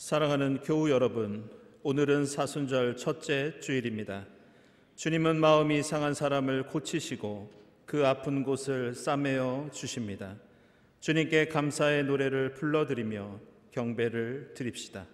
사랑하는 교우 여러분, 오늘은 사순절 첫째 주일입니다. 주님은 마음이 상한 사람을 고치시고 그 아픈 곳을 싸매어 주십니다. 주님께 감사의 노래를 불러드리며 경배를 드립시다.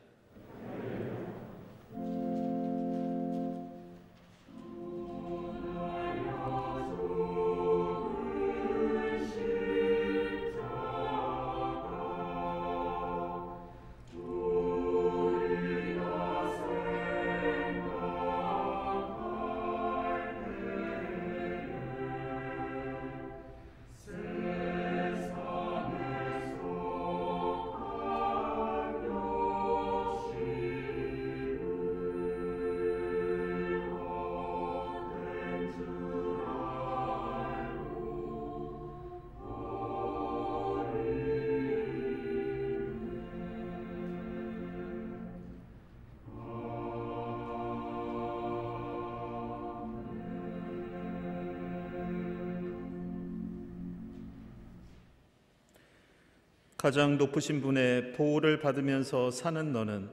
가장 높으신 분의 보호를 받으면서 사는 너는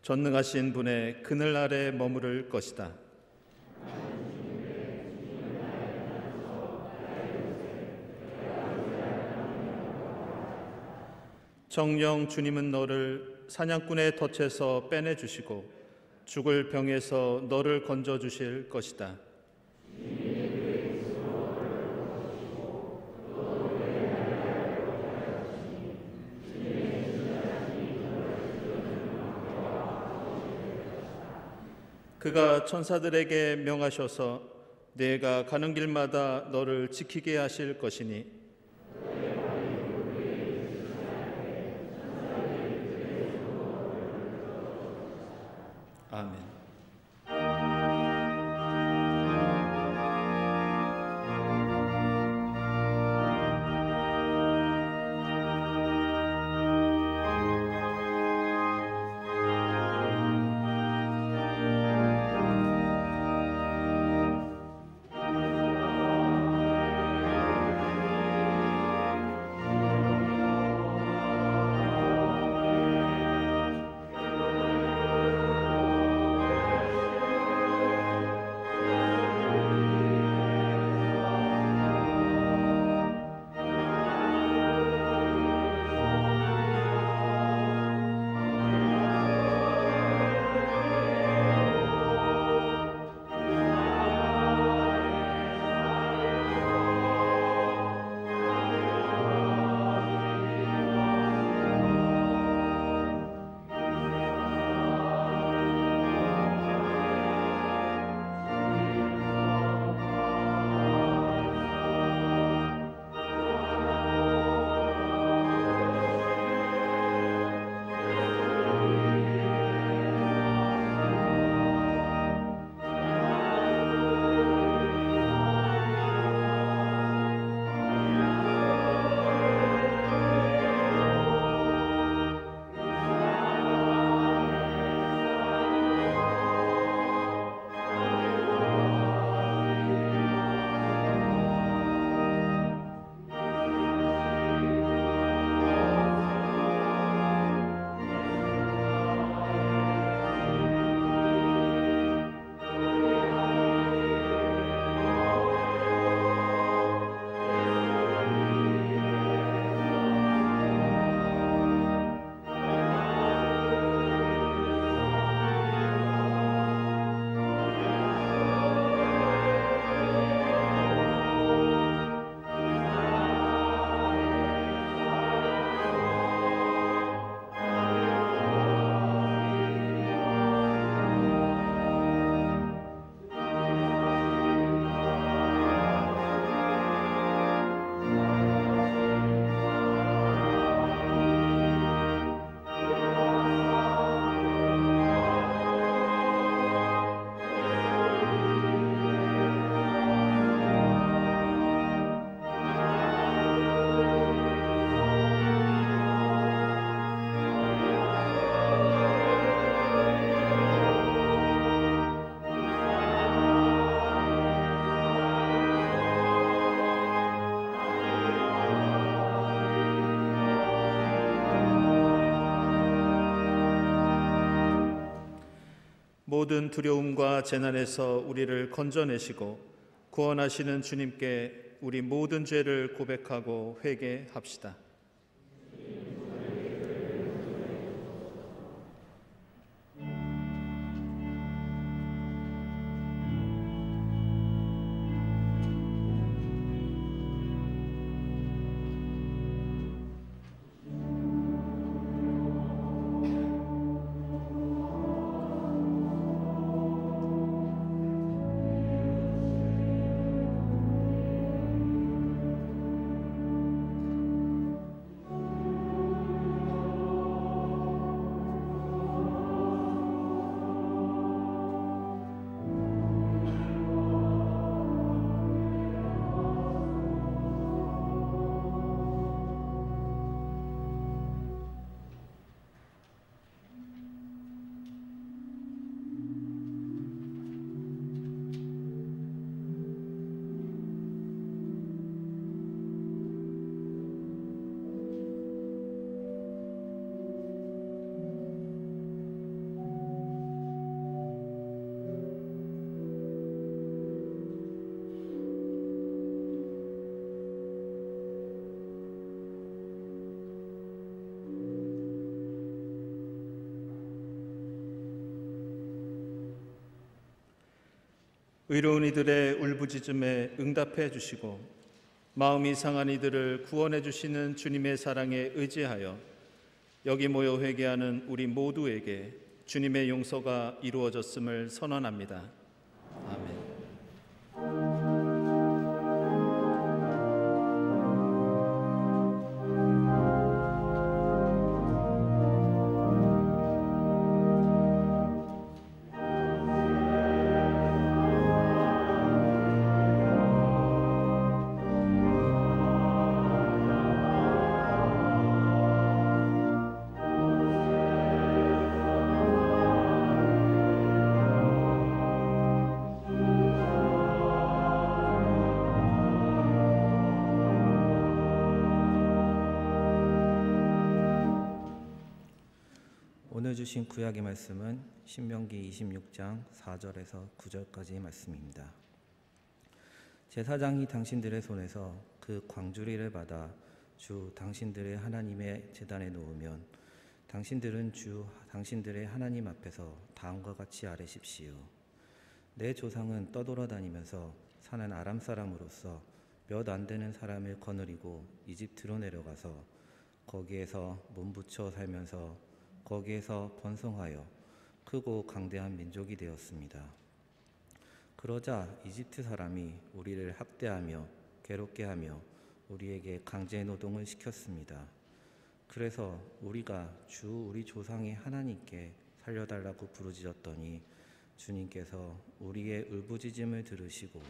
전능하신 분의 그늘 아래 머무를 것이다. 정령 주님은 너를 사냥꾼의 덫에서 빼내주시고 죽을 병에서 너를 건져주실 것이다. 그가 천사들에게 명하셔서 내가 가는 길마다 너를 지키게 하실 것이니 아멘. 모든 두려움과 재난에서 우리를 건져내시고 구원하시는 주님께 우리 모든 죄를 고백하고 회개합시다. 의로운 이들의 울부짖음에 응답해 주시고 마음이 상한 이들을 구원해 주시는 주님의 사랑에 의지하여 여기 모여 회개하는 우리 모두에게 주님의 용서가 이루어졌음을 선언합니다. 아멘. 오늘 주신 구약의 말씀은 신명기 26장 4절에서 9절까지의 말씀입니다. 제사장이 당신들의 손에서 그 광주리를 받아 주 당신들의 하나님의 제단에 놓으면 당신들은 주 당신들의 하나님 앞에서 다음과 같이 아뢰십시오. 내 조상은 떠돌아다니면서 사는 아람 사람으로서 몇 안 되는 사람을 거느리고 이집트로 내려가서 거기에서 몸부쳐 살면서 거기에서 번성하여 크고 강대한 민족이 되었습니다. 그러자 이집트 사람이 우리를 학대하며 괴롭게 하며 우리에게 강제 노동을 시켰습니다. 그래서 우리가 주 우리 조상의 하나님께 살려달라고 부르짖었더니 주님께서 우리의 울부짖음을 들으시고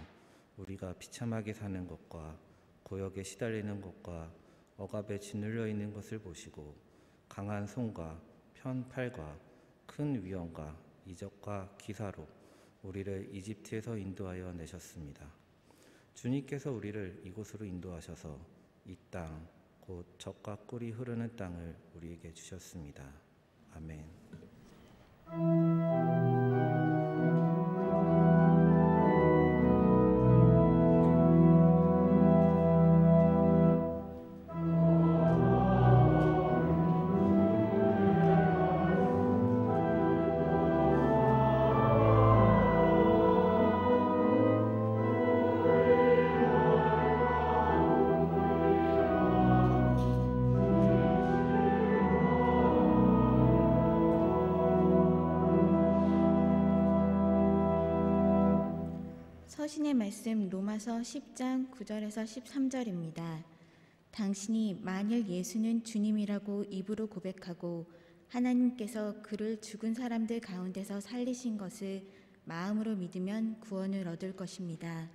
우리가 비참하게 사는 것과 고역에 시달리는 것과 억압에 짓눌려 있는 것을 보시고 강한 손과 편팔과 큰 위험과 이적과 기사로 우리를 이집트에서 인도하여 내셨습니다. 주님께서 우리를 이곳으로 인도하셔서 이 땅, 곧 젖과 꿀이 흐르는 땅을 우리에게 주셨습니다. 아멘. 서신의 말씀 로마서 10장 9절에서 13절입니다. 당신이 만일 예수는 주님이라고 입으로 고백하고 하나님께서 그를 죽은 사람들 가운데서 살리신 것을 마음으로 믿으면 구원을 얻을 것입니다.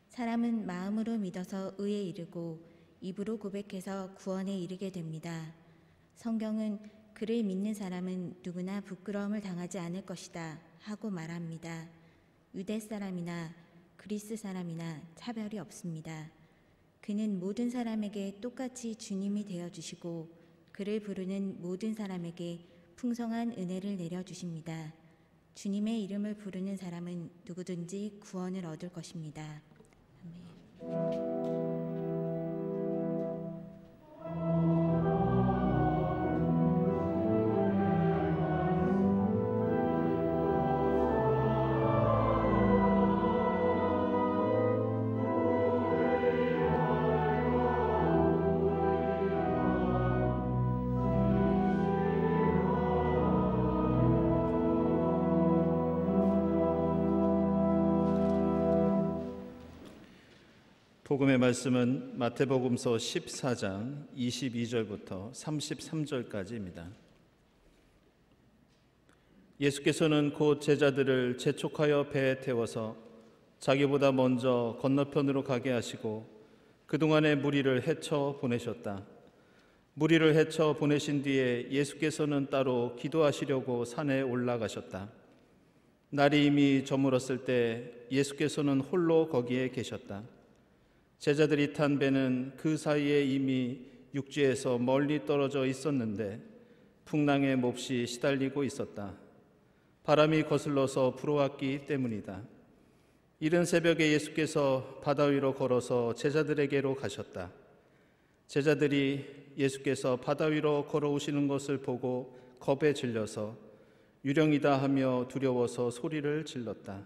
사람은 마음으로 믿어서 의에 이르고 입으로 고백해서 구원에 이르게 됩니다. 성경은 그를 믿는 사람은 누구나 부끄러움을 당하지 않을 것이다 하고 말합니다. 유대 사람이나 그리스 사람이나 차별이 없습니다. 그는 모든 사람에게 똑같이 주님이 되어주시고 그를 부르는 모든 사람에게 풍성한 은혜를 내려주십니다. 주님의 이름을 부르는 사람은 누구든지 구원을 얻을 것입니다. 아멘. 복음의 말씀은 마태복음서 14장 22절부터 33절까지입니다. 예수께서는 곧 제자들을 재촉하여 배에 태워서 자기보다 먼저 건너편으로 가게 하시고 그동안의 무리를 헤쳐 보내셨다. 무리를 헤쳐 보내신 뒤에 예수께서는 따로 기도하시려고 산에 올라가셨다. 날이 이미 저물었을 때 예수께서는 홀로 거기에 계셨다. 제자들이 탄 배는 그 사이에 이미 육지에서 멀리 떨어져 있었는데 풍랑에 몹시 시달리고 있었다. 바람이 거슬러서 불어왔기 때문이다. 이른 새벽에 예수께서 바다 위로 걸어서 제자들에게로 가셨다. 제자들이 예수께서 바다 위로 걸어오시는 것을 보고 겁에 질려서 유령이다 하며 두려워서 소리를 질렀다.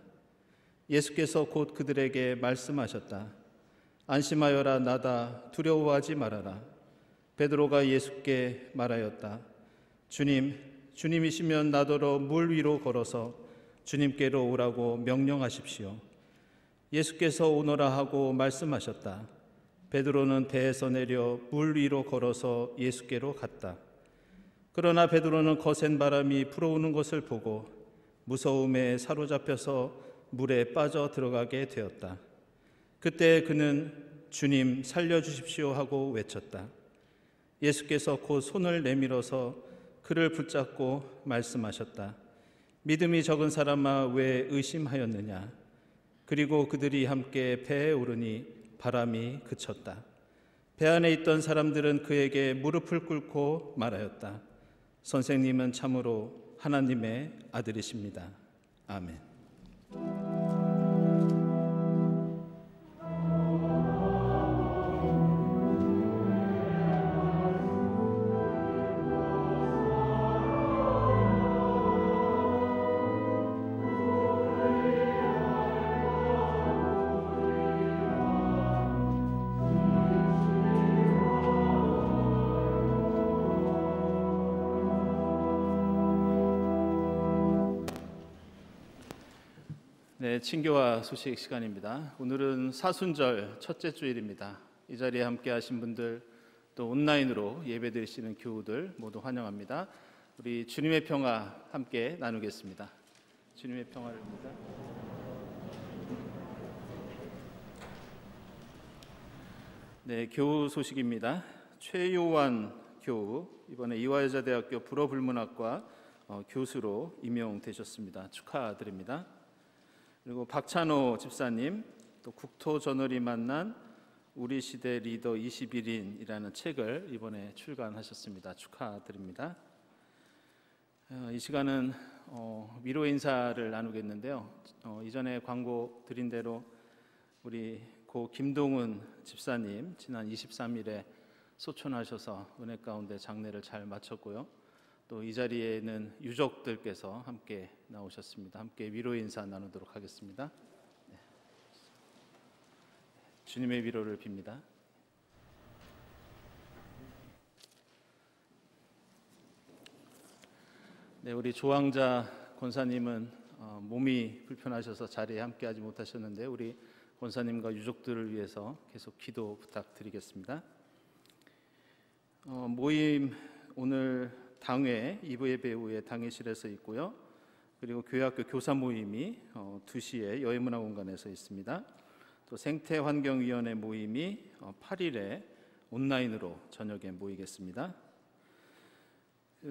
예수께서 곧 그들에게 말씀하셨다. 안심하여라, 나다, 두려워하지 말아라. 베드로가 예수께 말하였다. 주님이시면 나더러 물 위로 걸어서 주님께로 오라고 명령하십시오. 예수께서 오너라 하고 말씀하셨다. 베드로는 배에서 내려 물 위로 걸어서 예수께로 갔다. 그러나 베드로는 거센 바람이 불어오는 것을 보고 무서움에 사로잡혀서 물에 빠져 들어가게 되었다. 그때 그는 주님 살려주십시오 하고 외쳤다. 예수께서 곧 손을 내밀어서 그를 붙잡고 말씀하셨다. 믿음이 적은 사람아, 왜 의심하였느냐? 그리고 그들이 함께 배에 오르니 바람이 그쳤다. 배 안에 있던 사람들은 그에게 무릎을 꿇고 말하였다. 선생님은 참으로 하나님의 아들이십니다. 아멘. 네, 친교와 소식 시간입니다. 오늘은 사순절 첫째 주일입니다. 이 자리에 함께 하신 분들, 또 온라인으로 예배드리시는 교우들 모두 환영합니다. 우리 주님의 평화 함께 나누겠습니다. 주님의 평화입니다. 네, 교우 소식입니다. 최요한 교우, 이번에 이화여자대학교 불어불문학과 교수로 임용되셨습니다. 축하드립니다. 그리고 박찬호 집사님, 또 국토저널이 만난 우리 시대 리더 21인이라는 책을 이번에 출간하셨습니다. 축하드립니다. 이 시간은 위로 인사를 나누겠는데요. 이전에 광고 드린 대로 우리 고 김동훈 집사님 지난 23일에 소천하셔서 은혜 가운데 장례를 잘 마쳤고요. 또 이 자리에는 유족들께서 함께 나오셨습니다. 함께 위로 인사 나누도록 하겠습니다. 네. 주님의 위로를 빕니다. 네, 우리 조항자 권사님은 몸이 불편하셔서 자리에 함께하지 못하셨는데 우리 권사님과 유족들을 위해서 계속 기도 부탁드리겠습니다. 모임 오늘 당회 2부 예배 후에 당회실에서 있고요. 그리고 교회학교 교사 모임이 2시에 여의문화공간에서 있습니다. 또 생태환경위원회 모임이 8일에 온라인으로 저녁에 모이겠습니다.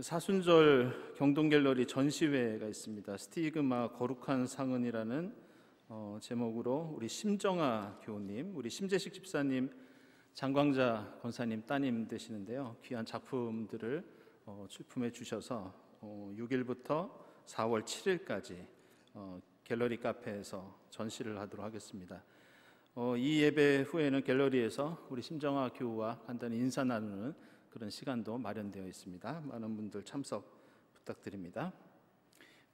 사순절 경동갤러리 전시회가 있습니다. 스티그마 거룩한 상흔이라는 제목으로 우리 심정아 교우님, 우리 심재식 집사님, 장광자 권사님 따님 되시는데요. 귀한 작품들을 출품해 주셔서 6일부터 4월 7일까지 갤러리 카페에서 전시를 하도록 하겠습니다. 이 예배 후에는 갤러리에서 우리 심정아 교우와 간단히 인사 나누는 그런 시간도 마련되어 있습니다. 많은 분들 참석 부탁드립니다.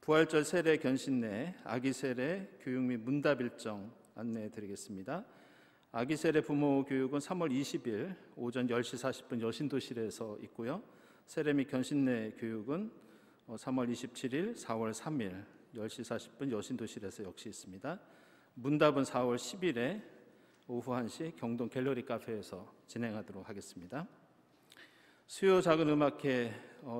부활절 세례 견신내 아기 세례 교육 및 문답 일정 안내해 드리겠습니다. 아기 세례 부모 교육은 3월 20일 오전 10시 40분 여신도실에서 있고요. 세례 및 견신내 교육은 3월 27일, 4월 3일 10시 40분 여신도실에서 역시 있습니다. 문답은 4월 10일에 오후 1시 경동 갤러리 카페에서 진행하도록 하겠습니다. 수요 작은 음악회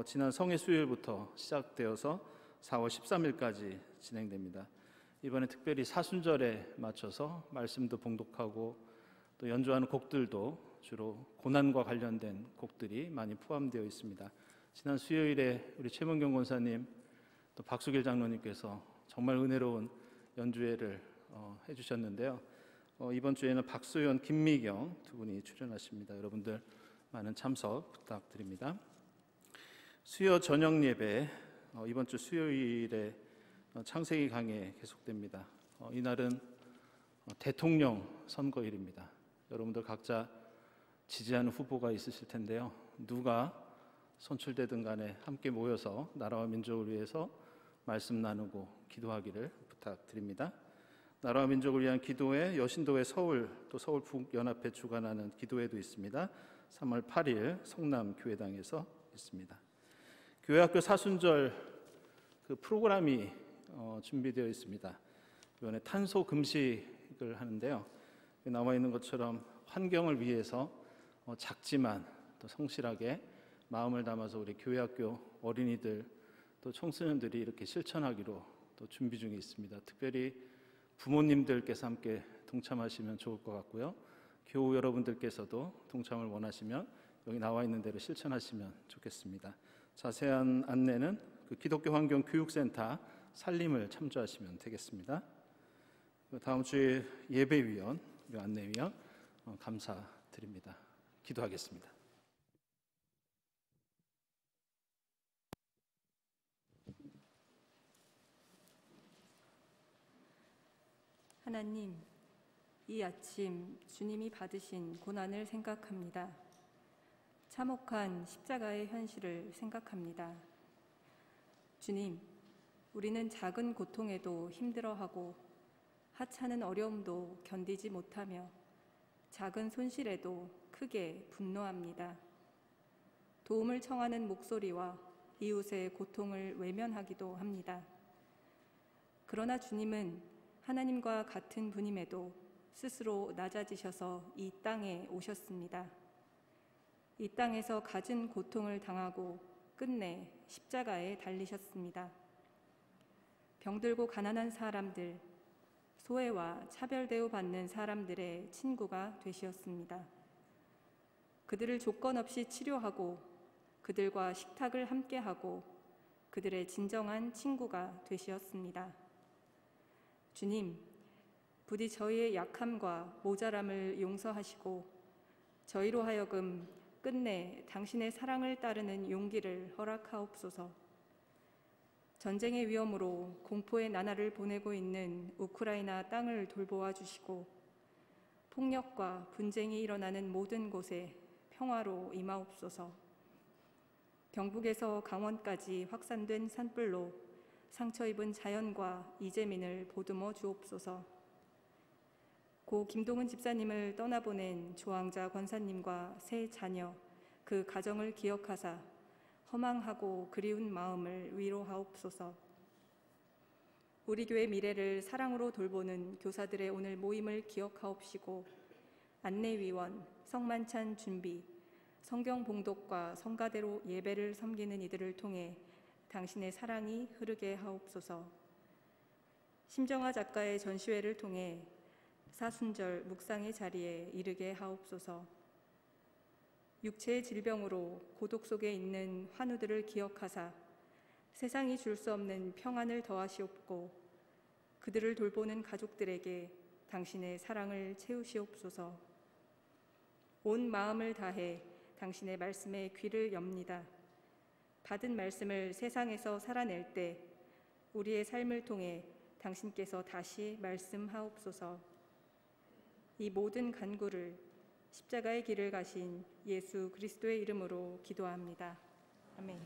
지난 성의 수요일부터 시작되어서 4월 13일까지 진행됩니다. 이번에 특별히 사순절에 맞춰서 말씀도 봉독하고 또 연주하는 곡들도 주로 고난과 관련된 곡들이 많이 포함되어 있습니다. 지난 수요일에 우리 최문경 권사님 또 박수길 장로님께서 정말 은혜로운 연주회를 해주셨는데요. 이번 주에는 박소연, 김미경 두 분이 출연하십니다. 여러분들 많은 참석 부탁드립니다. 수요 저녁 예배 이번 주 수요일에 창세기 강해 계속됩니다. 이날은 대통령 선거일입니다. 여러분들 각자 지지하는 후보가 있으실 텐데요. 누가 선출되든 간에 함께 모여서 나라와 민족을 위해서 말씀 나누고 기도하기를 부탁드립니다. 나라와 민족을 위한 기도회 여신도회 서울 또 서울 북연합회 주관하는 기도회도 있습니다. 3월 8일 성남교회당에서 있습니다. 교회학교 사순절 그 프로그램이 준비되어 있습니다. 이번에 탄소 금식을 하는데요. 나와 있는 것처럼 환경을 위해서 작지만 또 성실하게 마음을 담아서 우리 교회학교 어린이들 또 청소년들이 이렇게 실천하기로 또 준비 중에 있습니다. 특별히 부모님들께서 함께 동참하시면 좋을 것 같고요. 교우 여러분들께서도 동참을 원하시면 여기 나와 있는 대로 실천하시면 좋겠습니다. 자세한 안내는 그 기독교 환경 교육센터 살림을 참조하시면 되겠습니다. 다음 주에 예배위원, 안내위원 감사드립니다. 기도하겠습니다. 하나님, 이 아침 주님이 받으신 고난을 생각합니다. 참혹한 십자가의 현실을 생각합니다. 주님, 우리는 작은 고통에도 힘들어하고 하찮은 어려움도 견디지 못하며 작은 손실에도 크게 분노합니다. 도움을 청하는 목소리와 이웃의 고통을 외면하기도 합니다. 그러나 주님은 하나님과 같은 분임에도 스스로 낮아지셔서 이 땅에 오셨습니다. 이 땅에서 갖은 고통을 당하고 끝내 십자가에 달리셨습니다. 병들고 가난한 사람들, 소외와 차별 대우받는 사람들의 친구가 되시었습니다. 그들을 조건 없이 치료하고 그들과 식탁을 함께하고 그들의 진정한 친구가 되시었습니다. 주님, 부디 저희의 약함과 모자람을 용서하시고 저희로 하여금 끝내 당신의 사랑을 따르는 용기를 허락하옵소서. 전쟁의 위험으로 공포의 나날을 보내고 있는 우크라이나 땅을 돌보아 주시고 폭력과 분쟁이 일어나는 모든 곳에 평화로 임하옵소서. 경북에서 강원까지 확산된 산불로 상처 입은 자연과 이재민을 보듬어 주옵소서. 고 김동은 집사님을 떠나보낸 조항자 권사님과 세 자녀, 그 가정을 기억하사 허망하고 그리운 마음을 위로하옵소서. 우리 교회 미래를 사랑으로 돌보는 교사들의 오늘 모임을 기억하옵시고 안내위원, 성만찬 준비, 성경 봉독과 성가대로 예배를 섬기는 이들을 통해 당신의 사랑이 흐르게 하옵소서. 심정아 작가의 전시회를 통해 사순절 묵상의 자리에 이르게 하옵소서. 육체의 질병으로 고독 속에 있는 환우들을 기억하사 세상이 줄 수 없는 평안을 더하시옵고 그들을 돌보는 가족들에게 당신의 사랑을 채우시옵소서. 온 마음을 다해 당신의 말씀에 귀를 엽니다. 받은 말씀을 세상에서 살아낼 때 우리의 삶을 통해 당신께서 다시 말씀하옵소서. 이 모든 간구를 십자가의 길을 가신 예수 그리스도의 이름으로 기도합니다. 아멘.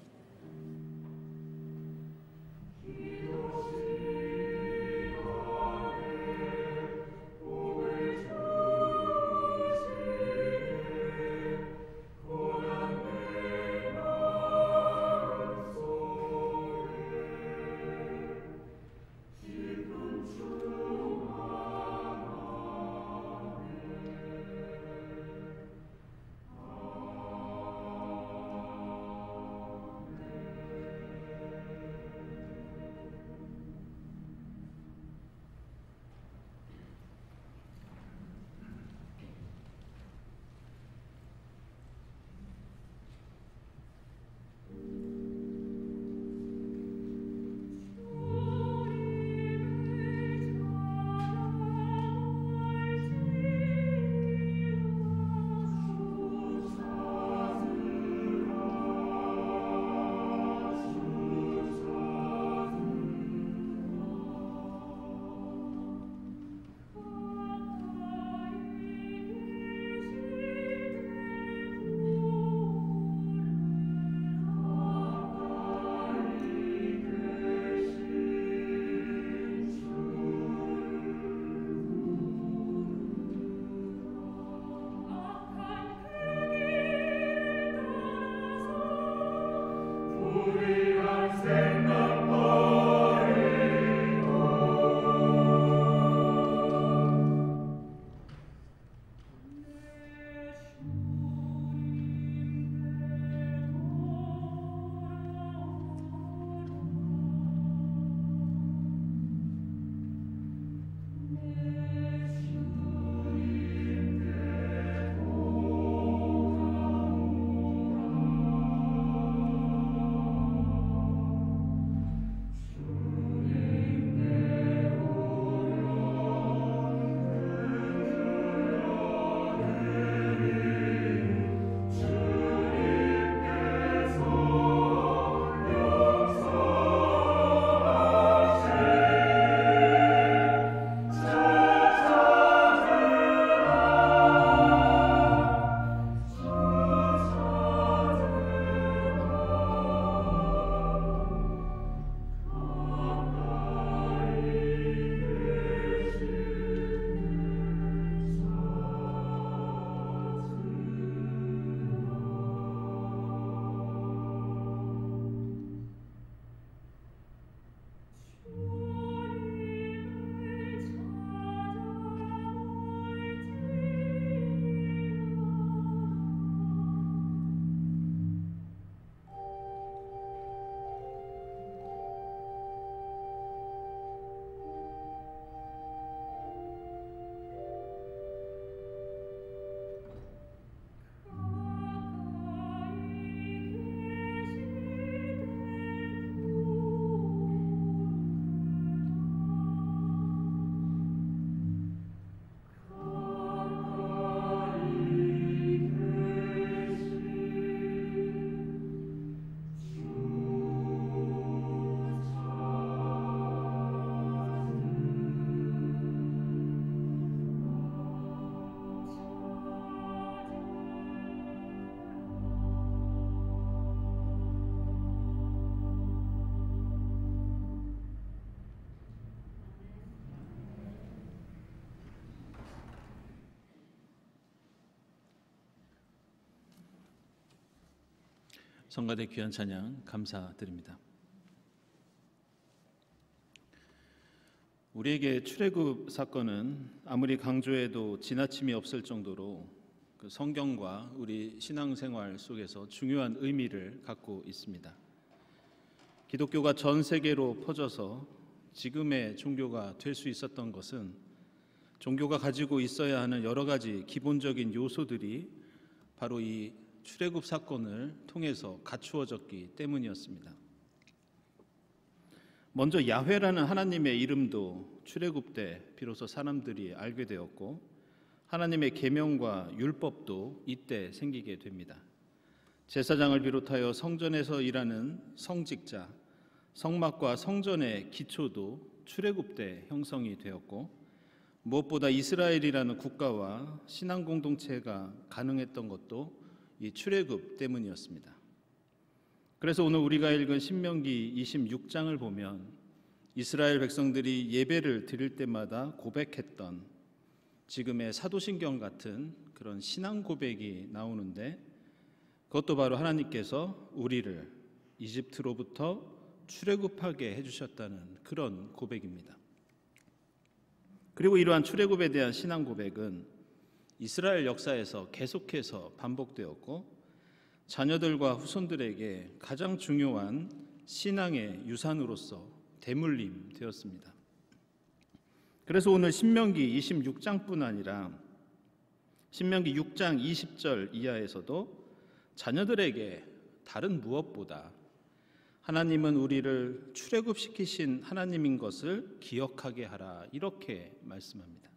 성가대 귀한 찬양 감사드립니다. 우리에게 출애굽 사건은 아무리 강조해도 지나침이 없을 정도로 그 성경과 우리 신앙생활 속에서 중요한 의미를 갖고 있습니다. 기독교가 전 세계로 퍼져서 지금의 종교가 될 수 있었던 것은 종교가 가지고 있어야 하는 여러 가지 기본적인 요소들이 바로 이 출애굽 사건을 통해서 갖추어졌기 때문이었습니다. 먼저 야훼라는 하나님의 이름도 출애굽 때 비로소 사람들이 알게 되었고, 하나님의 계명과 율법도 이때 생기게 됩니다. 제사장을 비롯하여 성전에서 일하는 성직자, 성막과 성전의 기초도 출애굽 때 형성이 되었고, 무엇보다 이스라엘이라는 국가와 신앙 공동체가 가능했던 것도 이 출애굽 때문이었습니다. 그래서 오늘 우리가 읽은 신명기 26장을 보면 이스라엘 백성들이 예배를 드릴 때마다 고백했던 지금의 사도신경 같은 그런 신앙 고백이 나오는데, 그것도 바로 하나님께서 우리를 이집트로부터 출애굽하게 해주셨다는 그런 고백입니다. 그리고 이러한 출애굽에 대한 신앙 고백은 이스라엘 역사에서 계속해서 반복되었고, 자녀들과 후손들에게 가장 중요한 신앙의 유산으로서 대물림되었습니다. 그래서 오늘 신명기 26장뿐 아니라 신명기 6장 20절 이하에서도 자녀들에게 다른 무엇보다 하나님은 우리를 출애굽시키신 하나님인 것을 기억하게 하라, 이렇게 말씀합니다.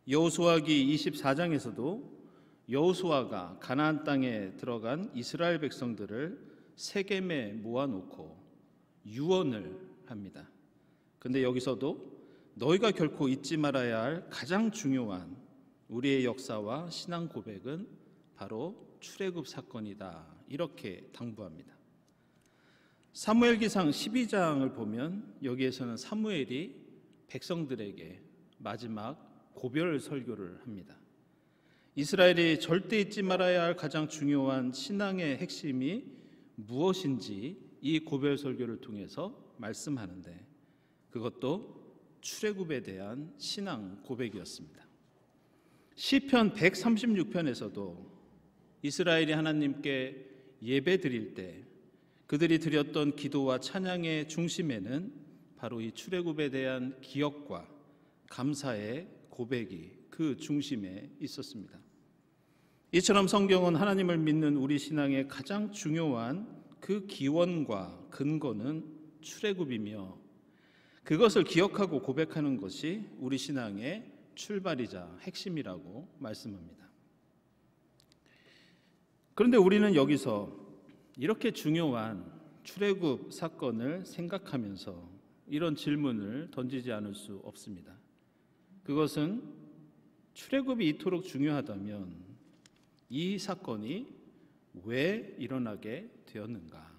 여호수아기 24장에서도 여호수아가 가나안 땅에 들어간 이스라엘 백성들을 세겜에 모아놓고 유언을 합니다. 근데 여기서도 너희가 결코 잊지 말아야 할 가장 중요한 우리의 역사와 신앙 고백은 바로 출애굽 사건이다, 이렇게 당부합니다. 사무엘기상 12장을 보면 여기에서는 사무엘이 백성들에게 마지막 고별 설교를 합니다. 이스라엘이 절대 잊지 말아야 할 가장 중요한 신앙의 핵심이 무엇인지 이 고별 설교를 통해서 말씀하는데, 그것도 출애굽에 대한 신앙 고백이었습니다. 시편 136편에서도 이스라엘이 하나님께 예배 드릴 때 그들이 드렸던 기도와 찬양의 중심에는 바로 이 출애굽에 대한 기억과 감사의 고백이 그 중심에 있었습니다. 이처럼 성경은 하나님을 믿는 우리 신앙의 가장 중요한 그 기원과 근거는 출애굽이며, 그것을 기억하고 고백하는 것이 우리 신앙의 출발이자 핵심이라고 말씀합니다. 그런데 우리는 여기서 이렇게 중요한 출애굽 사건을 생각하면서 이런 질문을 던지지 않을 수 없습니다. 그것은 출애굽이 이토록 중요하다면 이 사건이 왜 일어나게 되었는가?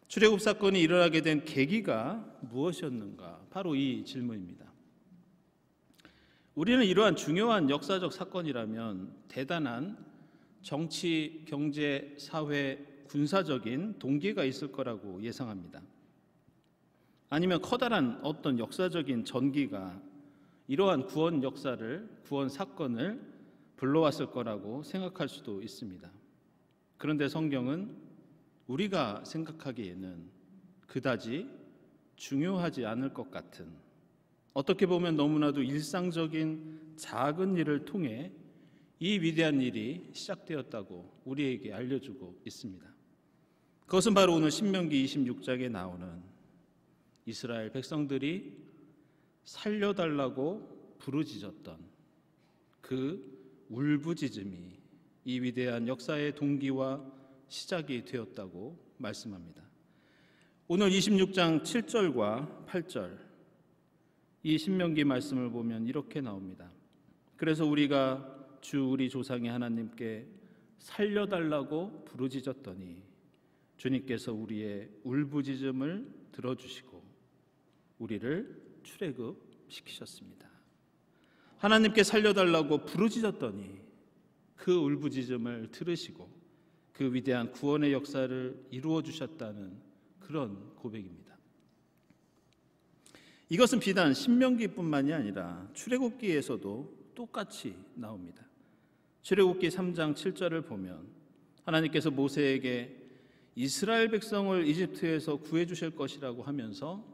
출애굽 사건이 일어나게 된 계기가 무엇이었는가? 바로 이 질문입니다. 우리는 이러한 중요한 역사적 사건이라면 대단한 정치, 경제, 사회, 군사적인 동기가 있을 거라고 예상합니다. 아니면 커다란 어떤 역사적인 전기가 이러한 구원 역사를, 구원 사건을 불러왔을 거라고 생각할 수도 있습니다. 그런데 성경은 우리가 생각하기에는 그다지 중요하지 않을 것 같은, 어떻게 보면 너무나도 일상적인 작은 일을 통해 이 위대한 일이 시작되었다고 우리에게 알려주고 있습니다. 그것은 바로 오늘 신명기 26장에 나오는 이스라엘 백성들이 살려달라고 부르짖었던 그 울부짖음이 이 위대한 역사의 동기와 시작이 되었다고 말씀합니다. 오늘 26장 7절과 8절 이 신명기 말씀을 보면 이렇게 나옵니다. 그래서 우리가 주 우리 조상의 하나님께 살려달라고 부르짖었더니 주님께서 우리의 울부짖음을 들어주시고 우리를 출애굽시키셨습니다. 하나님께 살려달라고 부르짖었더니 그 울부짖음을 들으시고 그 위대한 구원의 역사를 이루어 주셨다는 그런 고백입니다. 이것은 비단 신명기뿐만이 아니라 출애굽기에서도 똑같이 나옵니다. 출애굽기 3장 7절을 보면 하나님께서 모세에게 이스라엘 백성을 이집트에서 구해 주실 것이라고 하면서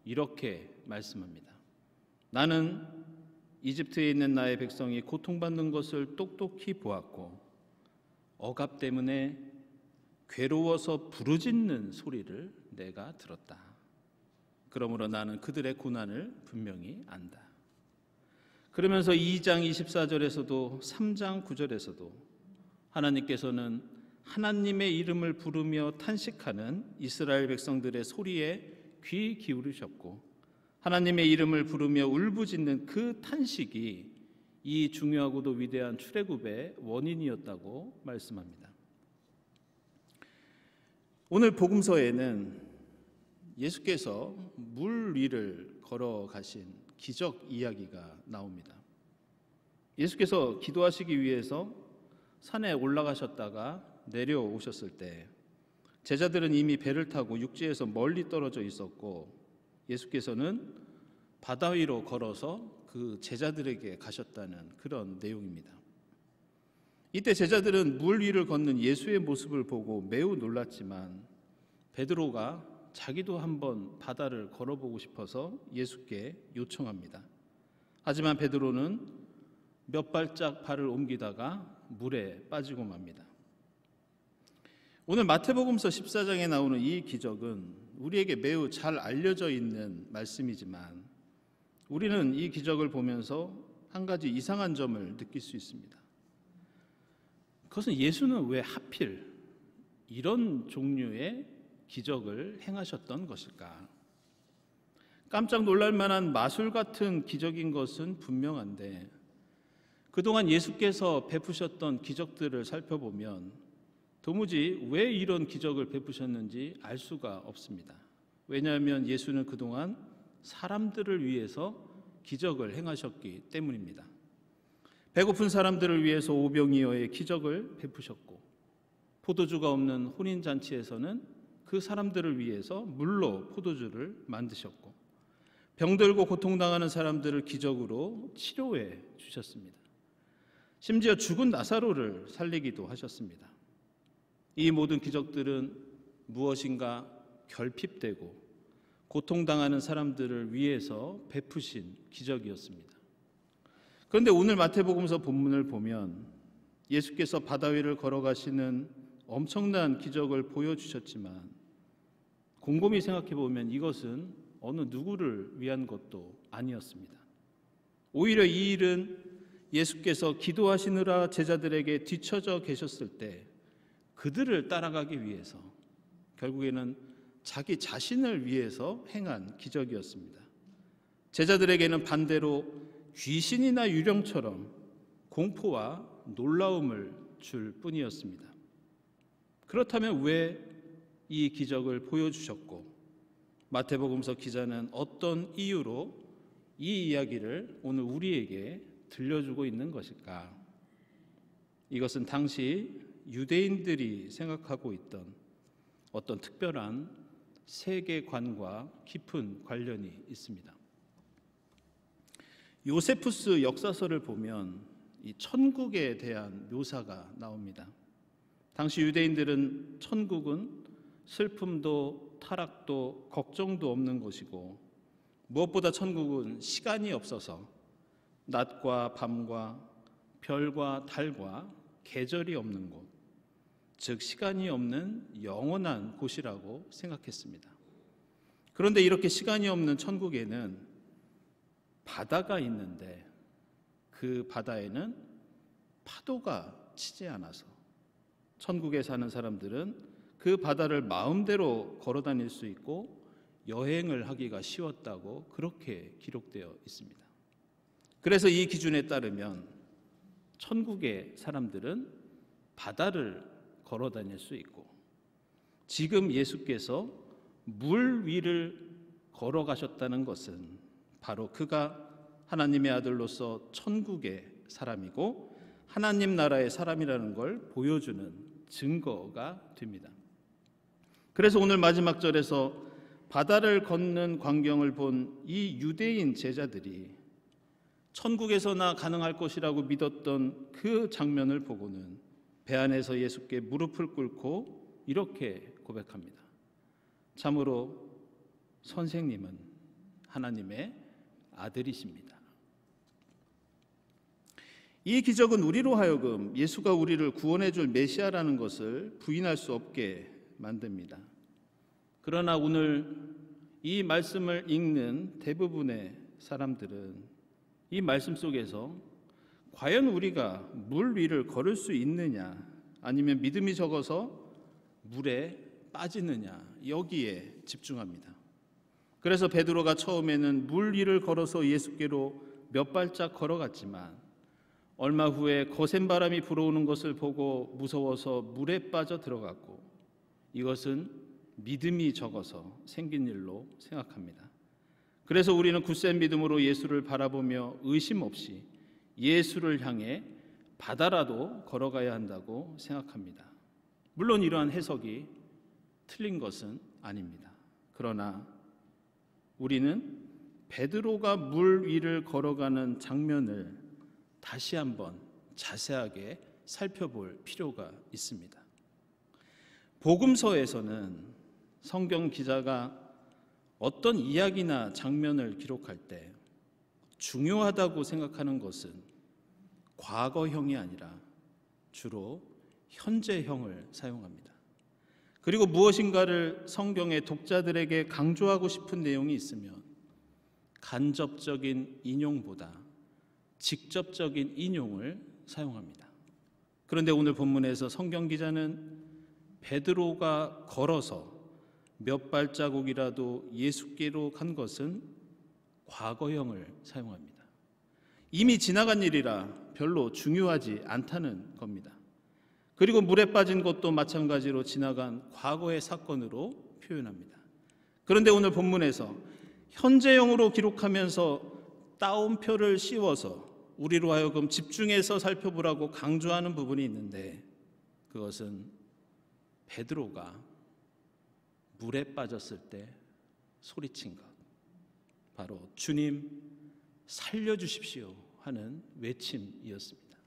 이렇게 말씀합니다. 나는 이집트에 있는 나의 백성이 고통받는 것을 똑똑히 보았고 억압 때문에 괴로워서 부르짖는 소리를 내가 들었다. 그러므로 나는 그들의 고난을 분명히 안다. 그러면서 2장 24절에서도 3장 9절에서도 하나님께서는 하나님의 이름을 부르며 탄식하는 이스라엘 백성들의 소리에 귀 기울이셨고 하나님의 이름을 부르며 울부짖는 그 탄식이 이 중요하고도 위대한 출애굽의 원인이었다고 말씀합니다. 오늘 복음서에는 예수께서 물 위를 걸어가신 기적 이야기가 나옵니다. 예수께서 기도하시기 위해서 산에 올라가셨다가 내려오셨을 때 제자들은 이미 배를 타고 육지에서 멀리 떨어져 있었고 예수께서는 바다 위로 걸어서 그 제자들에게 가셨다는 그런 내용입니다. 이때 제자들은 물 위를 걷는 예수의 모습을 보고 매우 놀랐지만 베드로가 자기도 한번 바다를 걸어보고 싶어서 예수께 요청합니다. 하지만 베드로는 몇 발짝 발을 옮기다가 물에 빠지고 맙니다. 오늘 마태복음서 14장에 나오는 이 기적은 우리에게 매우 잘 알려져 있는 말씀이지만 우리는 이 기적을 보면서 한 가지 이상한 점을 느낄 수 있습니다. 그것은 예수는 왜 하필 이런 종류의 기적을 행하셨던 것일까? 깜짝 놀랄 만한 마술 같은 기적인 것은 분명한데 그동안 예수께서 베푸셨던 기적들을 살펴보면 도무지 왜 이런 기적을 베푸셨는지 알 수가 없습니다. 왜냐하면 예수는 그동안 사람들을 위해서 기적을 행하셨기 때문입니다. 배고픈 사람들을 위해서 오병이어의 기적을 베푸셨고 포도주가 없는 혼인잔치에서는 그 사람들을 위해서 물로 포도주를 만드셨고 병들고 고통당하는 사람들을 기적으로 치료해 주셨습니다. 심지어 죽은 나사로를 살리기도 하셨습니다. 이 모든 기적들은 무엇인가 결핍되고 고통당하는 사람들을 위해서 베푸신 기적이었습니다. 그런데 오늘 마태복음서 본문을 보면 예수께서 바다 위를 걸어가시는 엄청난 기적을 보여주셨지만 곰곰이 생각해 보면 이것은 어느 누구를 위한 것도 아니었습니다. 오히려 이 일은 예수께서 기도하시느라 제자들에게 뒤처져 계셨을 때 그들을 따라가기 위해서 결국에는 자기 자신을 위해서 행한 기적이었습니다. 제자들에게는 반대로 귀신이나 유령처럼 공포와 놀라움을 줄 뿐이었습니다. 그렇다면 왜 이 기적을 보여주셨고 마태복음서 기자는 어떤 이유로 이 이야기를 오늘 우리에게 들려주고 있는 것일까? 이것은 당시 유대인들이 생각하고 있던 어떤 특별한 세계관과 깊은 관련이 있습니다. 요세푸스 역사서를 보면 이 천국에 대한 묘사가 나옵니다. 당시 유대인들은 천국은 슬픔도 타락도 걱정도 없는 곳이고 무엇보다 천국은 시간이 없어서 낮과 밤과 별과 달과 계절이 없는 곳, 즉 시간이 없는 영원한 곳이라고 생각했습니다. 그런데 이렇게 시간이 없는 천국에는 바다가 있는데 그 바다에는 파도가 치지 않아서 천국에 사는 사람들은 그 바다를 마음대로 걸어 다닐 수 있고 여행을 하기가 쉬웠다고 그렇게 기록되어 있습니다. 그래서 이 기준에 따르면 천국의 사람들은 바다를 걸어 다닐 수 있고 지금 예수께서 물 위를 걸어가셨다는 것은 바로 그가 하나님의 아들로서 천국의 사람이고 하나님 나라의 사람이라는 걸 보여주는 증거가 됩니다. 그래서 오늘 마지막 절에서 바다를 걷는 광경을 본 이 유대인 제자들이 천국에서나 가능할 것이라고 믿었던 그 장면을 보고는 배 안에서 예수께 무릎을 꿇고 이렇게 고백합니다. 참으로 선생님은 하나님의 아들이십니다. 이 기적은 우리로 하여금 예수가 우리를 구원해 줄 메시아라는 것을 부인할 수 없게 만듭니다. 그러나 오늘 이 말씀을 읽는 대부분의 사람들은 이 말씀 속에서 과연 우리가 물 위를 걸을 수 있느냐 아니면 믿음이 적어서 물에 빠지느냐, 여기에 집중합니다. 그래서 베드로가 처음에는 물 위를 걸어서 예수께로 몇 발짝 걸어갔지만 얼마 후에 거센 바람이 불어오는 것을 보고 무서워서 물에 빠져 들어갔고, 이것은 믿음이 적어서 생긴 일로 생각합니다. 그래서 우리는 굳센 믿음으로 예수를 바라보며 의심 없이 예수를 향해 바다라도 걸어가야 한다고 생각합니다. 물론 이러한 해석이 틀린 것은 아닙니다. 그러나 우리는 베드로가 물 위를 걸어가는 장면을 다시 한번 자세하게 살펴볼 필요가 있습니다. 복음서에서는 성경 기자가 어떤 이야기나 장면을 기록할 때 중요하다고 생각하는 것은 과거형이 아니라 주로 현재형을 사용합니다. 그리고 무엇인가를 성경의 독자들에게 강조하고 싶은 내용이 있으면 간접적인 인용보다 직접적인 인용을 사용합니다. 그런데 오늘 본문에서 성경 기자는 베드로가 걸어서 몇 발자국이라도 예수께로 간 것은 과거형을 사용합니다. 이미 지나간 일이라 별로 중요하지 않다는 겁니다. 그리고 물에 빠진 것도 마찬가지로 지나간 과거의 사건으로 표현합니다. 그런데 오늘 본문에서 현재형으로 기록하면서 따옴표를 씌워서 우리로 하여금 집중해서 살펴보라고 강조하는 부분이 있는데, 그것은 베드로가 물에 빠졌을 때 소리친 것, 바로 주님 살려주십시오 하는 외침이었습니다.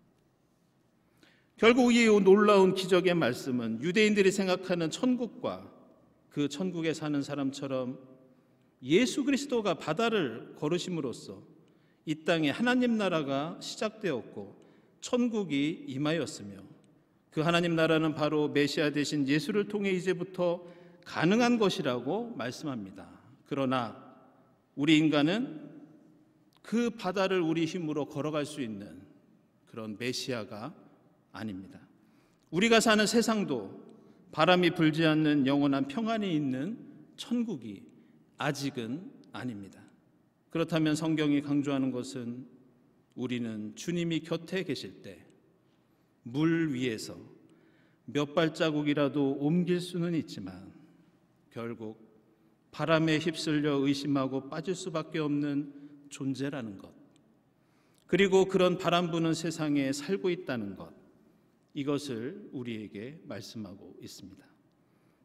결국 이 놀라운 기적의 말씀은 유대인들이 생각하는 천국과 그 천국에 사는 사람처럼 예수 그리스도가 바다를 걸으심으로써 이 땅에 하나님 나라가 시작되었고 천국이 임하였으며, 그 하나님 나라는 바로 메시아 되신 예수를 통해 이제부터 가능한 것이라고 말씀합니다. 그러나 우리 인간은 그 바다를 우리 힘으로 걸어갈 수 있는 그런 메시아가 아닙니다. 우리가 사는 세상도 바람이 불지 않는 영원한 평안이 있는 천국이 아직은 아닙니다. 그렇다면 성경이 강조하는 것은 우리는 주님이 곁에 계실 때 물 위에서 몇 발자국이라도 옮길 수는 있지만 결국 바람에 휩쓸려 의심하고 빠질 수밖에 없는 존재라는 것, 그리고 그런 바람 부는 세상에 살고 있다는 것, 이것을 우리에게 말씀하고 있습니다.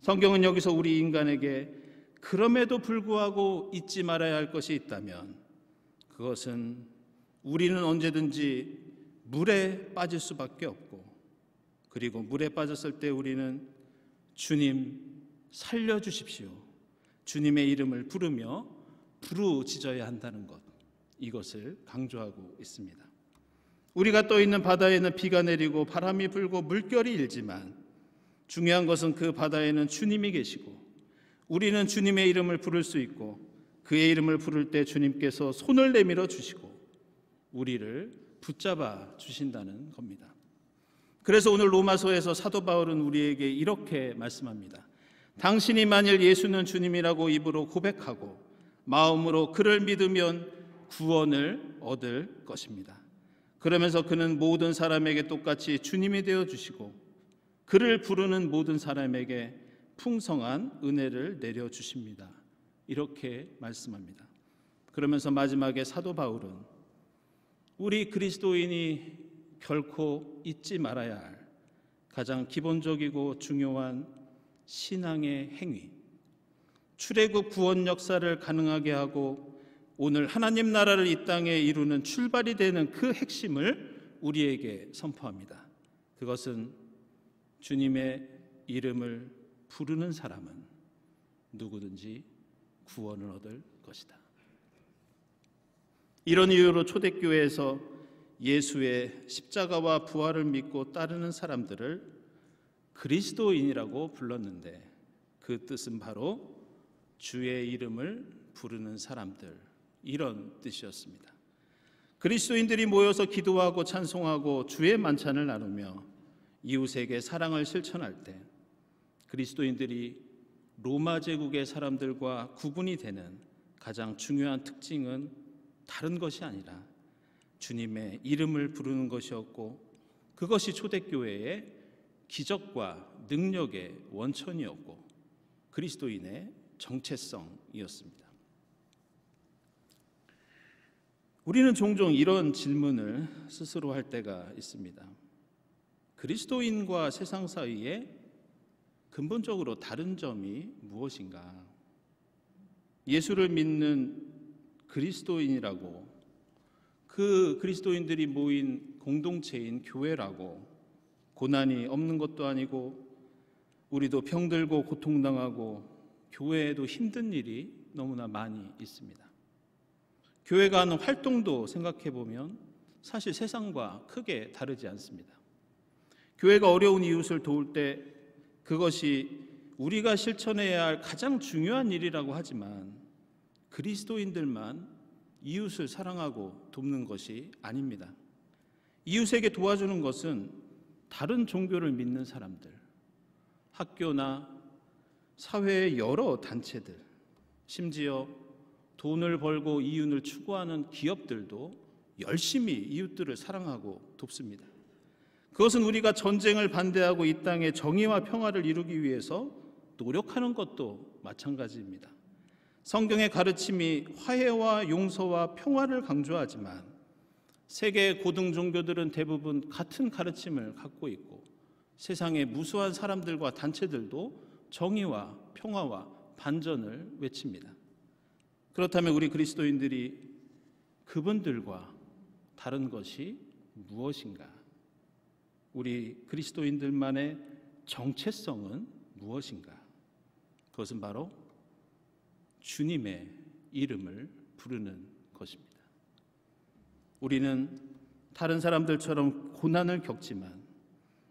성경은 여기서 우리 인간에게 그럼에도 불구하고 잊지 말아야 할 것이 있다면 그것은 우리는 언제든지 물에 빠질 수밖에 없고, 그리고 물에 빠졌을 때 우리는 주님 살려주십시오, 주님의 이름을 부르며 부르짖어야 한다는 것, 이것을 강조하고 있습니다. 우리가 떠 있는 바다에는 비가 내리고 바람이 불고 물결이 일지만 중요한 것은 그 바다에는 주님이 계시고 우리는 주님의 이름을 부를 수 있고, 그의 이름을 부를 때 주님께서 손을 내밀어 주시고 우리를 붙잡아 주신다는 겁니다. 그래서 오늘 로마서에서 사도 바울은 우리에게 이렇게 말씀합니다. 당신이 만일 예수는 주님이라고 입으로 고백하고 마음으로 그를 믿으면 구원을 얻을 것입니다. 그러면서 그는 모든 사람에게 똑같이 주님이 되어 주시고 그를 부르는 모든 사람에게 풍성한 은혜를 내려 주십니다. 이렇게 말씀합니다. 그러면서 마지막에 사도 바울은 우리 그리스도인이 결코 잊지 말아야 할 가장 기본적이고 중요한 신앙의 행위, 출애굽 구원 역사를 가능하게 하고 오늘 하나님 나라를 이 땅에 이루는 출발이 되는 그 핵심을 우리에게 선포합니다. 그것은 주님의 이름을 부르는 사람은 누구든지 구원을 얻을 것이다. 이런 이유로 초대교회에서 예수의 십자가와 부활을 믿고 따르는 사람들을 그리스도인이라고 불렀는데, 그 뜻은 바로 주의 이름을 부르는 사람들, 이런 뜻이었습니다. 그리스도인들이 모여서 기도하고 찬송하고 주의 만찬을 나누며 이웃에게 사랑을 실천할 때 그리스도인들이 로마 제국의 사람들과 구분이 되는 가장 중요한 특징은 다른 것이 아니라 주님의 이름을 부르는 것이었고, 그것이 초대교회의 기적과 능력의 원천이었고 그리스도인의 정체성이었습니다. 우리는 종종 이런 질문을 스스로 할 때가 있습니다. 그리스도인과 세상 사이에 근본적으로 다른 점이 무엇인가? 예수를 믿는 그리스도인이라고, 그 그리스도인들이 모인 공동체인 교회라고 고난이 없는 것도 아니고, 우리도 병들고 고통당하고 교회에도 힘든 일이 너무나 많이 있습니다. 교회가 하는 활동도 생각해 보면 사실 세상과 크게 다르지 않습니다. 교회가 어려운 이웃을 도울 때 그것이 우리가 실천해야 할 가장 중요한 일이라고 하지만 그리스도인들만 이웃을 사랑하고 돕는 것이 아닙니다. 이웃에게 도와주는 것은 다른 종교를 믿는 사람들, 학교나 사회의 여러 단체들, 심지어 돈을 벌고 이윤을 추구하는 기업들도 열심히 이웃들을 사랑하고 돕습니다. 그것은 우리가 전쟁을 반대하고 이 땅의 정의와 평화를 이루기 위해서 노력하는 것도 마찬가지입니다. 성경의 가르침이 화해와 용서와 평화를 강조하지만 세계 고등 종교들은 대부분 같은 가르침을 갖고 있고, 세상의 무수한 사람들과 단체들도 정의와 평화와 반전을 외칩니다. 그렇다면 우리 그리스도인들이 그분들과 다른 것이 무엇인가? 우리 그리스도인들만의 정체성은 무엇인가? 그것은 바로 주님의 이름을 부르는 것입니다. 우리는 다른 사람들처럼 고난을 겪지만,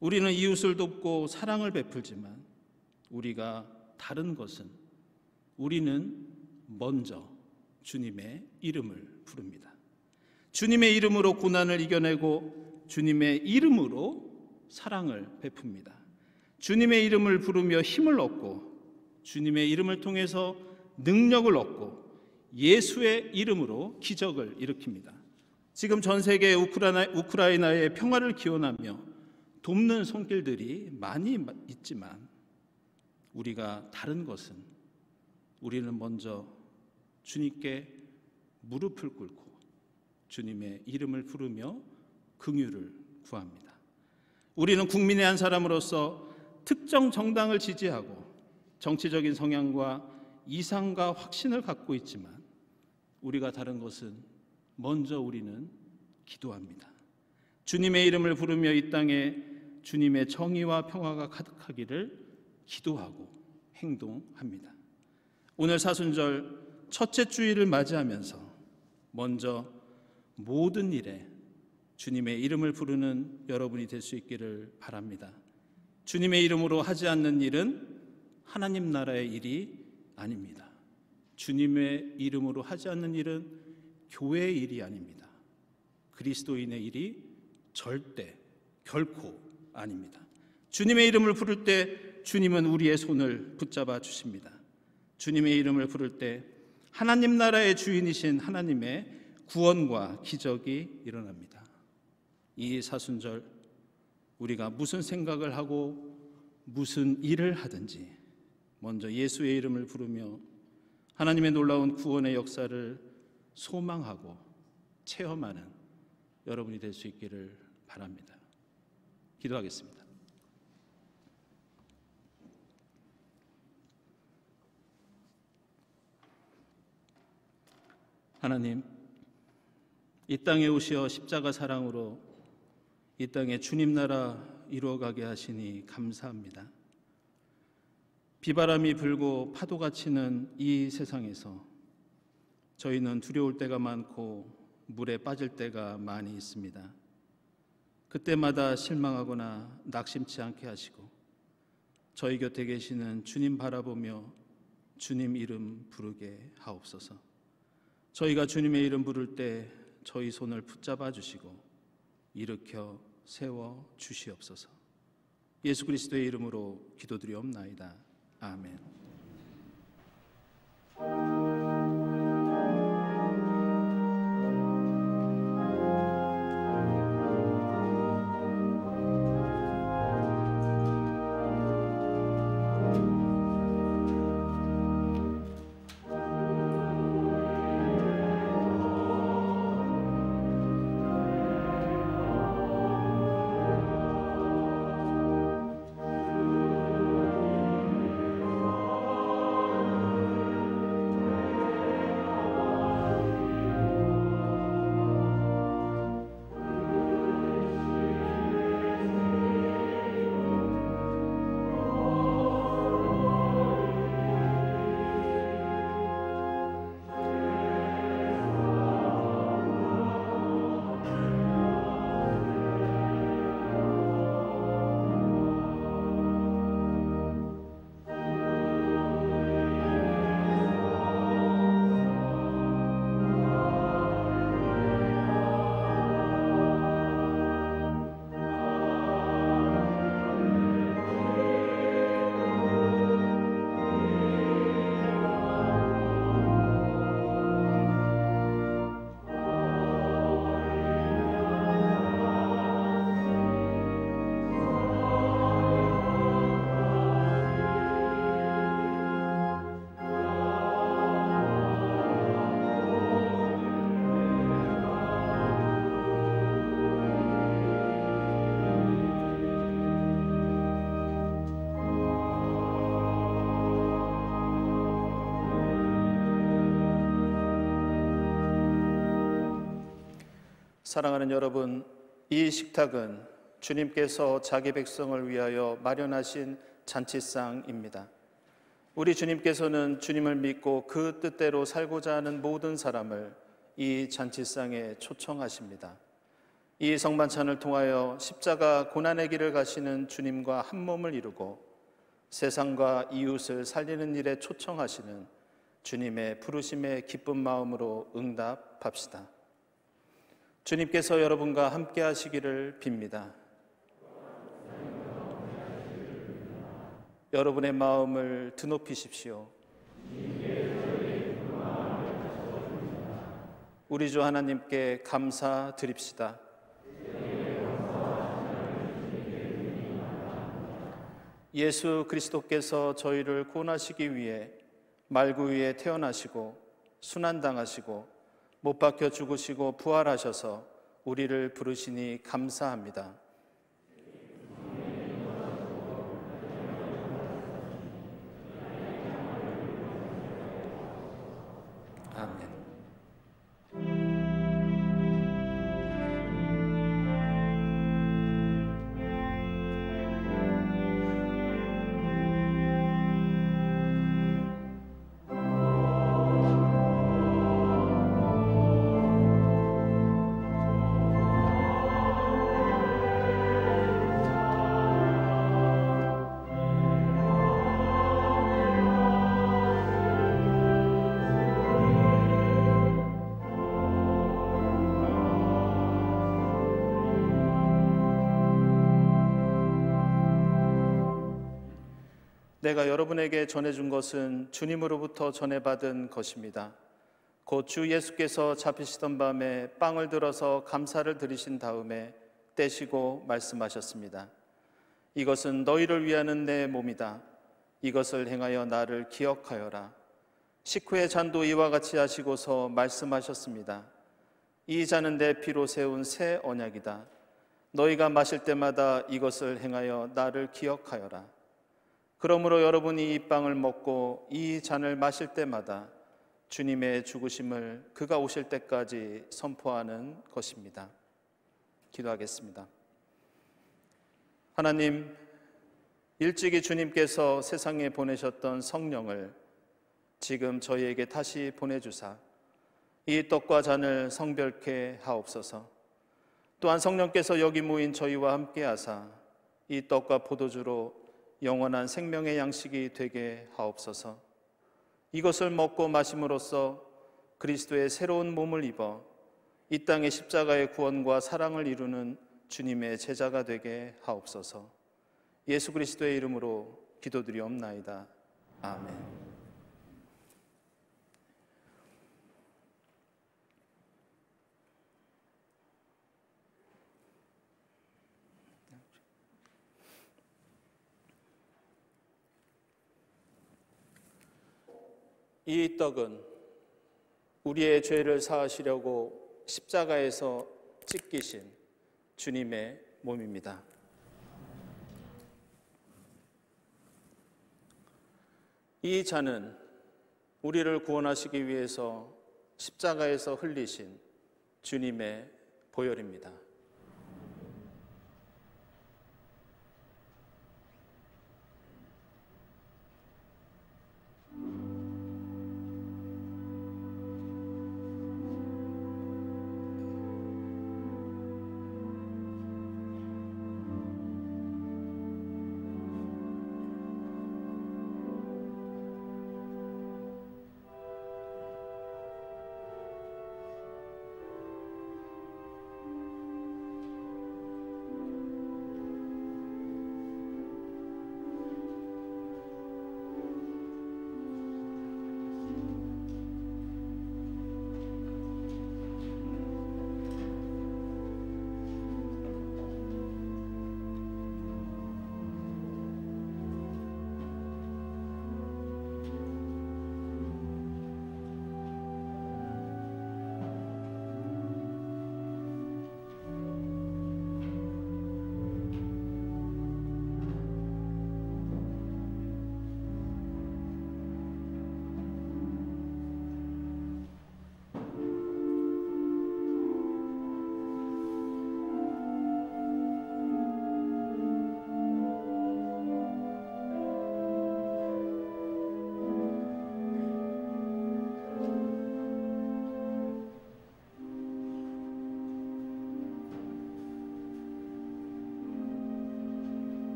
우리는 이웃을 돕고 사랑을 베풀지만, 우리가 다른 것은 우리는 먼저 주님의 이름을 부릅니다. 주님의 이름으로 고난을 이겨내고 주님의 이름으로 사랑을 베풉니다. 주님의 이름을 부르며 힘을 얻고 주님의 이름을 통해서 능력을 얻고 예수의 이름으로 기적을 일으킵니다. 지금 전 세계 우크라이나의 평화를 기원하며 돕는 손길들이 많이 있지만, 우리가 다른 것은 우리는 먼저 주님께 무릎을 꿇고 주님의 이름을 부르며 긍휼을 구합니다. 우리는 국민의 한 사람으로서 특정 정당을 지지하고 정치적인 성향과 이상과 확신을 갖고 있지만, 우리가 다른 것은 먼저 우리는 기도합니다. 주님의 이름을 부르며 이 땅에 주님의 정의와 평화가 가득하기를 기도하고 행동합니다. 오늘 사순절 첫째 주일을 맞이하면서 먼저 모든 일에 주님의 이름을 부르는 여러분이 될 수 있기를 바랍니다. 주님의 이름으로 하지 않는 일은 하나님 나라의 일이 아닙니다. 주님의 이름으로 하지 않는 일은 교회의 일이 아닙니다. 그리스도인의 일이 절대 결코 아닙니다. 주님의 이름을 부를 때 주님은 우리의 손을 붙잡아 주십니다. 주님의 이름을 부를 때 하나님 나라의 주인이신 하나님의 구원과 기적이 일어납니다. 이 사순절 우리가 무슨 생각을 하고 무슨 일을 하든지 먼저 예수의 이름을 부르며 하나님의 놀라운 구원의 역사를 소망하고 체험하는 여러분이 될 수 있기를 바랍니다. 기도하겠습니다. 하나님, 이 땅에 오시어 십자가 사랑으로 이 땅에 주님 나라 이루어가게 하시니 감사합니다. 비바람이 불고 파도가 치는 이 세상에서 저희는 두려울 때가 많고 물에 빠질 때가 많이 있습니다. 그때마다 실망하거나 낙심치 않게 하시고 저희 곁에 계시는 주님 바라보며 주님 이름 부르게 하옵소서. 저희가 주님의 이름 부를 때 저희 손을 붙잡아 주시고 일으켜 세워 주시옵소서. 예수 그리스도의 이름으로 기도드리옵나이다. 아멘. 사랑하는 여러분, 이 식탁은 주님께서 자기 백성을 위하여 마련하신 잔치상입니다. 우리 주님께서는 주님을 믿고 그 뜻대로 살고자 하는 모든 사람을 이 잔치상에 초청하십니다. 이 성만찬을 통하여 십자가 고난의 길을 가시는 주님과 한 몸을 이루고 세상과 이웃을 살리는 일에 초청하시는 주님의 부르심에 기쁜 마음으로 응답합시다. 주님께서 여러분과 함께 하시기를 빕니다. 여러분의 마음을 드높이십시오. 우리 주 하나님께 감사드립시다. 예수 그리스도께서 저희를 구원하시기 위해 말구 위에 태어나시고 순환당하시고 못 박혀 죽으시고 부활하셔서 우리를 부르시니 감사합니다. 아멘. 내가 여러분에게 전해준 것은 주님으로부터 전해받은 것입니다. 곧 주 예수께서 잡히시던 밤에 빵을 들어서 감사를 드리신 다음에 떼시고 말씀하셨습니다. 이것은 너희를 위하는 내 몸이다. 이것을 행하여 나를 기억하여라. 식후에 잔도 이와 같이 하시고서 말씀하셨습니다. 이 잔은 내 피로 세운 새 언약이다. 너희가 마실 때마다 이것을 행하여 나를 기억하여라. 그러므로 여러분이 이 빵을 먹고 이 잔을 마실 때마다 주님의 죽으심을 그가 오실 때까지 선포하는 것입니다. 기도하겠습니다. 하나님, 일찍이 주님께서 세상에 보내셨던 성령을 지금 저희에게 다시 보내주사 이 떡과 잔을 성별케 하옵소서. 또한 성령께서 여기 모인 저희와 함께 하사 이 떡과 포도주로 영원한 생명의 양식이 되게 하옵소서. 이것을 먹고 마심으로써 그리스도의 새로운 몸을 입어 이 땅의 십자가의 구원과 사랑을 이루는 주님의 제자가 되게 하옵소서. 예수 그리스도의 이름으로 기도드리옵나이다. 아멘. 이 떡은 우리의 죄를 사하시려고 십자가에서 찢기신 주님의 몸입니다. 이 잔은 우리를 구원하시기 위해서 십자가에서 흘리신 주님의 보혈입니다.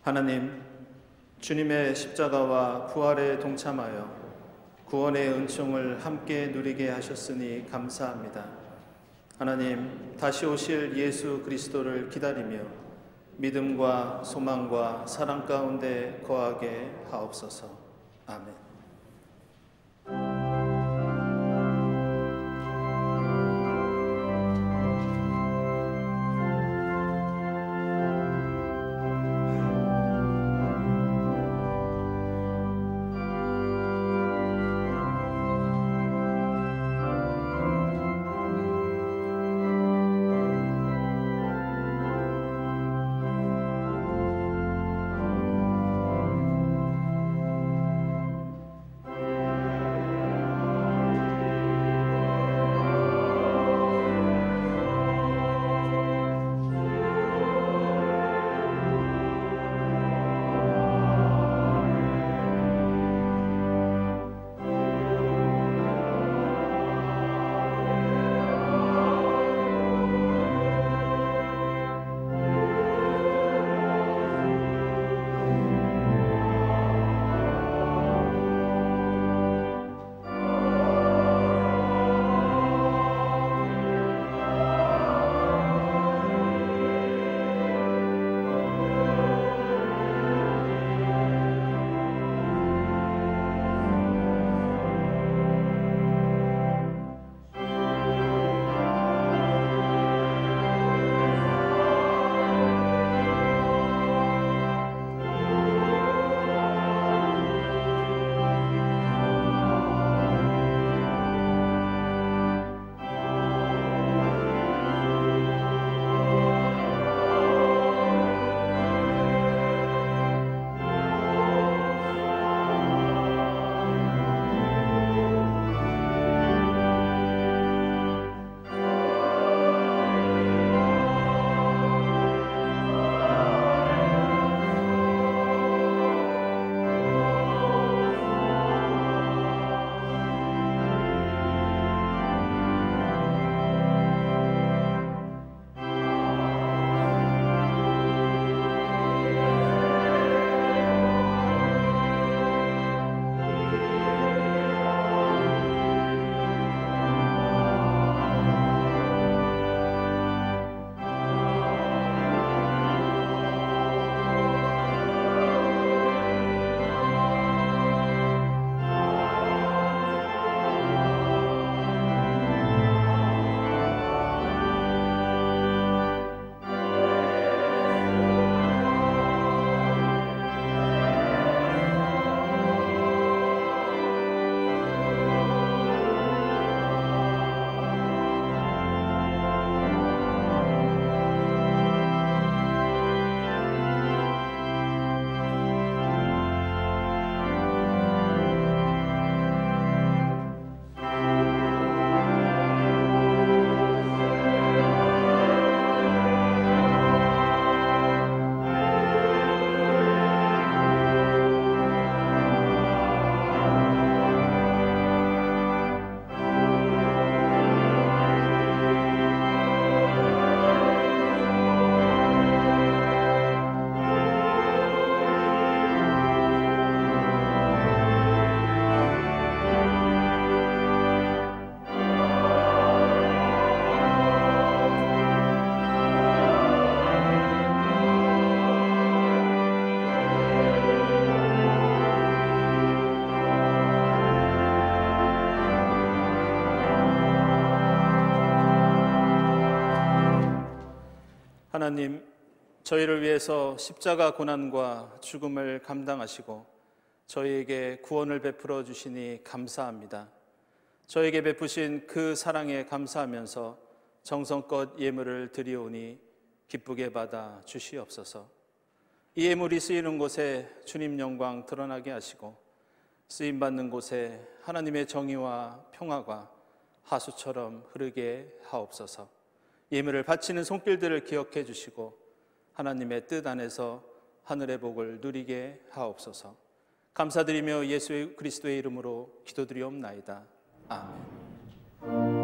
하나님, 주님의 십자가와 부활에 동참하여 구원의 은총을 함께 누리게 하셨으니 감사합니다. 하나님, 다시 오실 예수 그리스도를 기다리며 믿음과 소망과 사랑 가운데 거하게 하옵소서. 아멘. 하나님, 저희를 위해서 십자가 고난과 죽음을 감당하시고 저희에게 구원을 베풀어 주시니 감사합니다. 저에게 베푸신 그 사랑에 감사하면서 정성껏 예물을 드리오니 기쁘게 받아 주시옵소서. 이 예물이 쓰이는 곳에 주님 영광 드러나게 하시고 쓰임받는 곳에 하나님의 정의와 평화가 하수처럼 흐르게 하옵소서. 예물을 바치는 손길들을 기억해 주시고 하나님의 뜻 안에서 하늘의 복을 누리게 하옵소서. 감사드리며 예수 그리스도의 이름으로 기도드리옵나이다. 아멘.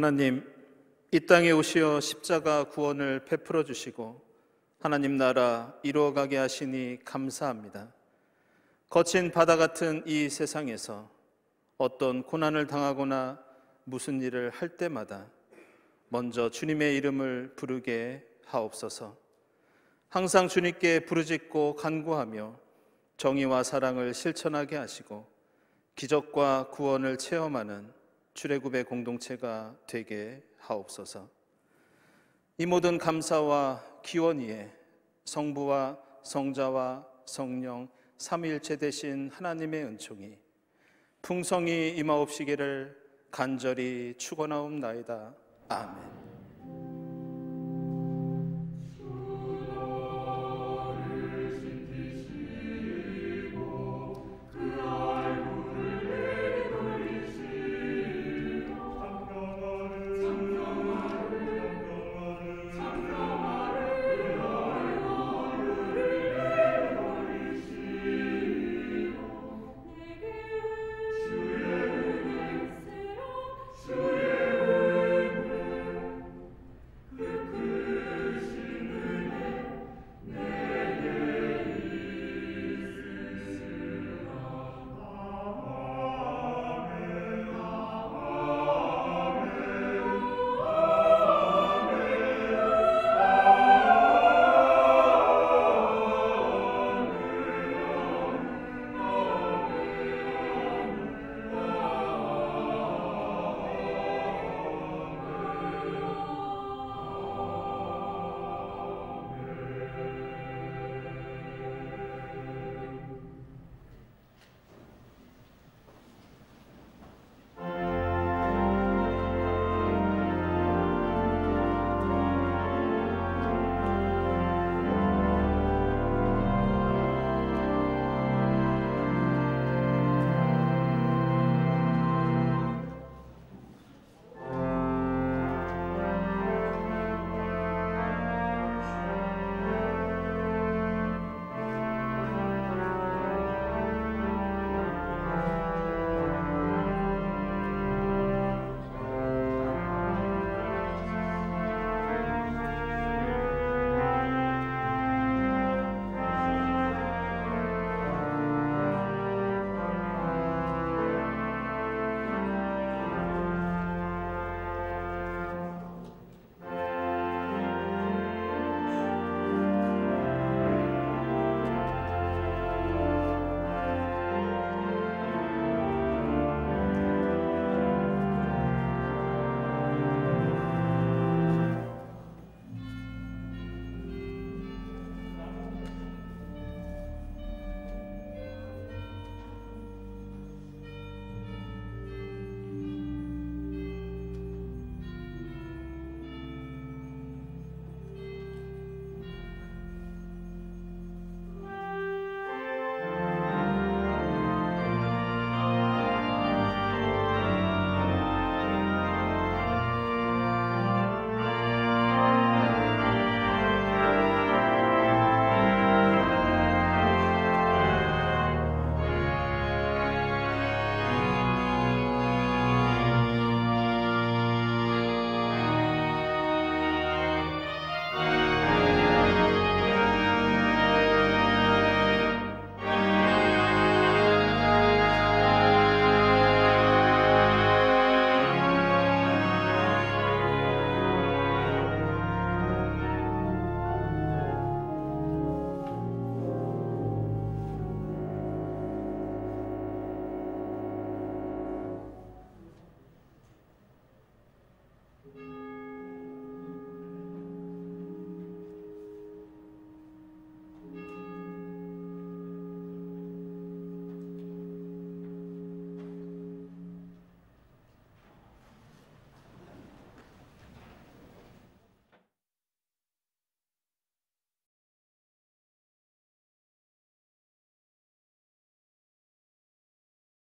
하나님, 이 땅에 오시어 십자가 구원을 베풀어 주시고 하나님 나라 이루어가게 하시니 감사합니다. 거친 바다 같은 이 세상에서 어떤 고난을 당하거나 무슨 일을 할 때마다 먼저 주님의 이름을 부르게 하옵소서. 항상 주님께 부르짖고 간구하며 정의와 사랑을 실천하게 하시고 기적과 구원을 체험하는 출애굽의 공동체가 되게 하옵소서. 이 모든 감사와 기원 위에 성부와 성자와 성령 삼위일체 되신 하나님의 은총이 풍성히 임하옵시기를 간절히 축원하옵나이다. 아멘.